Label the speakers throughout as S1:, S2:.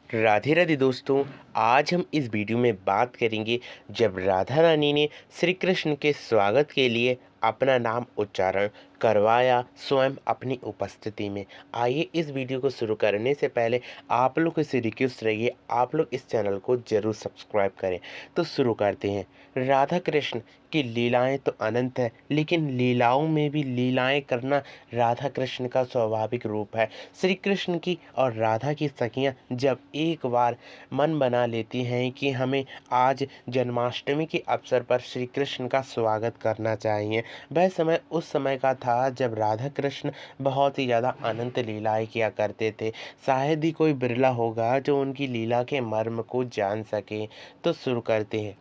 S1: राधे राधे दोस्तों। आज हम इस वीडियो में बात करेंगे जब राधा रानी ने श्री कृष्ण के स्वागत के लिए अपना नाम उच्चारण करवाया स्वयं अपनी उपस्थिति में। आइए इस वीडियो को शुरू करने से पहले आप लोग से रिक्वेस्ट रहिए, आप लोग इस चैनल को जरूर सब्सक्राइब करें। तो शुरू करते हैं। राधा कृष्ण की लीलाएं तो अनंत है, लेकिन लीलाओं में भी लीलाएं करना राधा कृष्ण का स्वाभाविक रूप है। श्री कृष्ण की और राधा की सखियां जब एक बार मन बना लेती हैं कि हमें आज जन्माष्टमी के अवसर पर श्री कृष्ण का स्वागत करना चाहिए, वह समय उस समय का था जब राधा कृष्ण बहुत ही ज़्यादा अनंत लीलाएं किया करते थे। शायद ही कोई बिरला होगा जो उनकी लीला के मर्म को जान सके। तो शुरू करते हैं।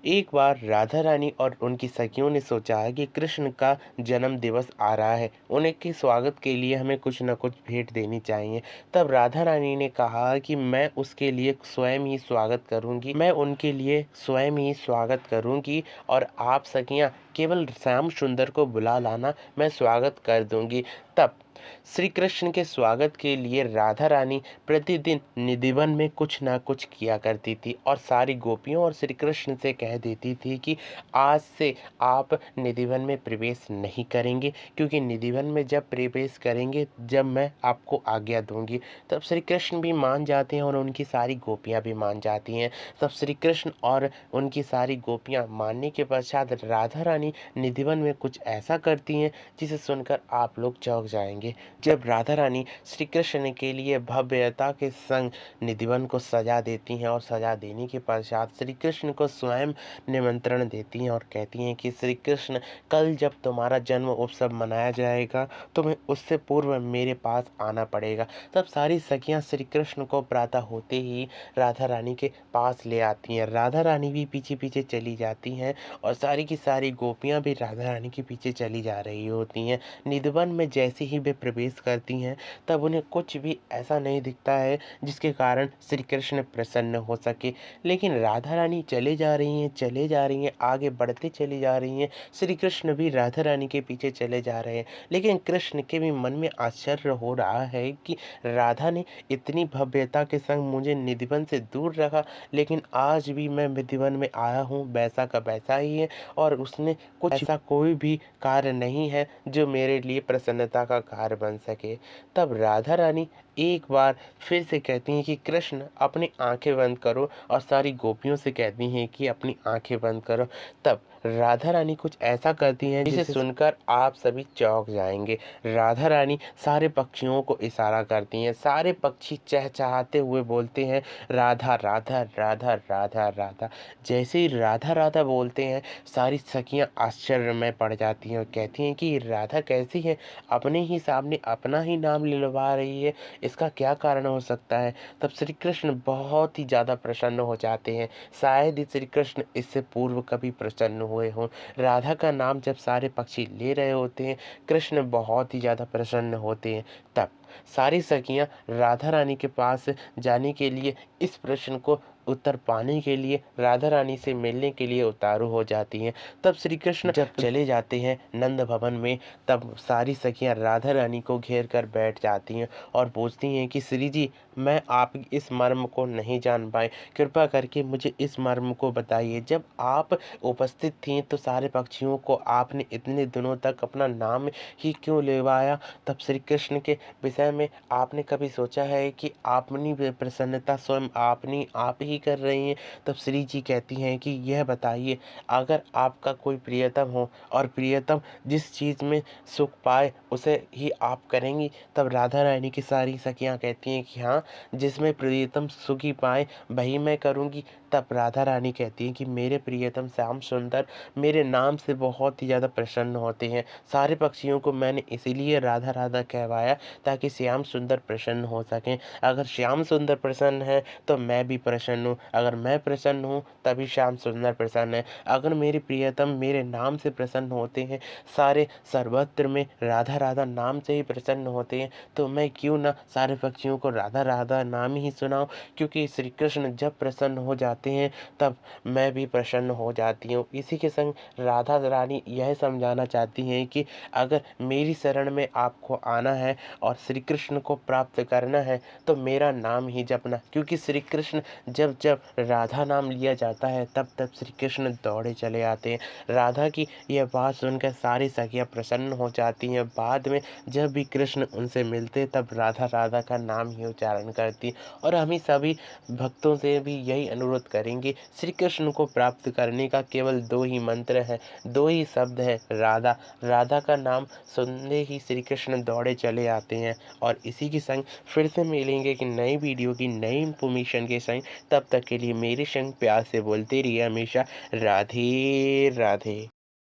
S1: एक बार राधा रानी और उनकी सखियों ने सोचा कि कृष्ण का जन्म दिवस आ रहा है, उन्हें के स्वागत के लिए हमें कुछ न कुछ भेंट देनी चाहिए। तब राधा रानी ने कहा कि मैं उसके लिए स्वयं ही स्वागत करूंगी, मैं उनके लिए स्वयं ही स्वागत करूंगी और आप सखियां केवल श्याम सुंदर को बुला लाना, मैं स्वागत कर दूंगी। तब श्री कृष्ण के स्वागत के लिए राधा रानी प्रतिदिन निधिवन में कुछ ना कुछ किया करती थी और सारी गोपियों और श्री कृष्ण से कह देती थी कि आज से आप निधिवन में प्रवेश नहीं करेंगे, क्योंकि निधिवन में जब प्रवेश करेंगे जब मैं आपको आज्ञा दूंगी। तब श्री कृष्ण भी मान जाते हैं और उनकी सारी गोपियां भी मान जाती हैं। तब श्री कृष्ण और उनकी सारी गोपियां मानने के पश्चात राधा रानी निधिवन में कुछ ऐसा करती हैं जिसे सुनकर आप लोग चौंक जाएंगे। जब राधा रानी श्री कृष्ण के लिए भव्यता के संग निधिवन को सजा देती हैं और सजा देने के पश्चात श्री कृष्ण को स्वयं निमंत्रण देती हैं और कहती हैं कि श्री कृष्ण, कल जब तुम्हारा जन्म उत्सव मनाया जाएगा तुम्हें उससे पूर्व मेरे पास आना पड़ेगा। तब सारी सखियां श्री कृष्ण को प्रातः होते ही राधा रानी के पास ले आती हैं। राधा रानी भी पीछे पीछे चली जाती हैं और सारी की सारी गोपियां भी राधा रानी के पीछे चली जा रही होती हैं। निधिवन में जैसे ही वे प्रवेश करती हैं तब उन्हें कुछ भी ऐसा नहीं दिखता है जिसके कारण श्री कृष्ण प्रसन्न हो सके। लेकिन राधा रानी चले जा रही हैं, चले जा रही हैं, आगे बढ़ते चली जा रही हैं। श्री कृष्ण भी राधा रानी के पीछे चले जा रहे हैं, लेकिन कृष्ण के भी मन में आश्चर्य हो रहा है कि राधा ने इतनी भव्यता के संग मुझे निधिवन से दूर रखा, लेकिन आज भी मैं निधिवन में आया हूँ वैसा का वैसा ही है और उसने कुछ ऐसा कोई भी कार्य नहीं है जो मेरे लिए प्रसन्नता का कार्य बन सके। तब राधा रानी एक बार फिर से कहती हैं कि कृष्ण, अपनी आंखें बंद करो और सारी गोपियों से कहती हैं कि अपनी आंखें बंद करो। तब राधा रानी कुछ ऐसा करती हैं जिसे सुनकर आप सभी चौंक जाएंगे। राधा रानी सारे पक्षियों को इशारा करती हैं, सारे पक्षी चहचहाते हुए बोलते हैं राधा राधा राधा राधा राधा। जैसे ही राधा राधा बोलते हैं सारी सखियां आश्चर्य में पड़ जाती हैं और कहती हैं कि राधा कैसी है, अपने ही सामने अपना ही नाम लिलवा रही है, इसका क्या कारण हो सकता है। तब श्री कृष्ण बहुत ही ज़्यादा प्रसन्न हो जाते हैं। शायद ही श्री कृष्ण इससे पूर्व कभी प्रसन्न हुए हों। राधा का नाम जब सारे पक्षी ले रहे होते हैं कृष्ण बहुत ही ज़्यादा प्रसन्न होते हैं। तब सारी सखियां राधा रानी के पास जाने के लिए, इस प्रश्न को उत्तर पाने के लिए, राधा रानी से मिलने के लिए उतारू हो जाती हैं। तब श्री कृष्ण जब चले जाते हैं नंद भवन में, तब सारी सखियां राधा रानी को घेर कर बैठ जाती हैं और पूछती हैं कि श्री जी, मैं आप इस मर्म को नहीं जान पाए, कृपा करके मुझे इस मर्म को बताइए। जब आप उपस्थित थीं तो सारे पक्षियों को आपने इतने दिनों तक अपना नाम ही क्यों लेवाया। तब श्री कृष्ण के विषय में आपने कभी सोचा है कि अपनी प्रसन्नता स्वयं आप ही कर रही हैं। तब श्री जी कहती हैं कि यह बताइए, अगर आपका कोई प्रियतम हो और प्रियतम जिस चीज़ में सुख पाए उसे ही आप करेंगी। तब राधा रानी की सारी सखियां कहती हैं कि हाँ, जिसमें प्रियतम सुखी पाए वही मैं करूँगी। तब राधा रानी कहती हैं कि मेरे प्रियतम श्याम सुंदर मेरे नाम से बहुत ही ज़्यादा प्रसन्न होते हैं। सारे पक्षियों को मैंने इसीलिए राधा राधा कहवाया ताकि श्याम सुंदर प्रसन्न हो सकें। अगर श्याम सुंदर प्रसन्न है तो मैं भी प्रसन्न हूँ, अगर मैं प्रसन्न हूँ तभी श्याम सुंदर प्रसन्न है। अगर मेरे प्रियतम मेरे नाम से प्रसन्न होते हैं, सारे सर्वत्र में राधा राधा नाम से ही प्रसन्न होते हैं, तो मैं क्यों ना सारे पक्षियों को राधा राधा नाम ही सुनाऊं। क्योंकि श्री कृष्ण जब प्रसन्न हो जाते आते हैं तब मैं भी प्रसन्न हो जाती हूँ। इसी के संग राधा रानी यह समझाना चाहती हैं कि अगर मेरी शरण में आपको आना है और श्री कृष्ण को प्राप्त करना है तो मेरा नाम ही जपना, क्योंकि श्री कृष्ण जब जब राधा नाम लिया जाता है तब तब श्री कृष्ण दौड़े चले आते हैं। राधा की यह बात सुनकर सारी सखियाँ प्रसन्न हो जाती हैं। बाद में जब भी कृष्ण उनसे मिलते तब राधा राधा का नाम ही उच्चारण करती। और हम ही सभी भक्तों से भी यही अनुरोध करेंगे, श्री कृष्ण को प्राप्त करने का केवल दो ही मंत्र है, दो ही शब्द है, राधा। राधा का नाम सुनने ही श्री कृष्ण दौड़े चले आते हैं। और इसी के संग फिर से मिलेंगे कि नई वीडियो की नई इन्फॉर्मेशन के संग। तब तक के लिए मेरे संग प्यार से बोलते रहिए हमेशा राधे राधे।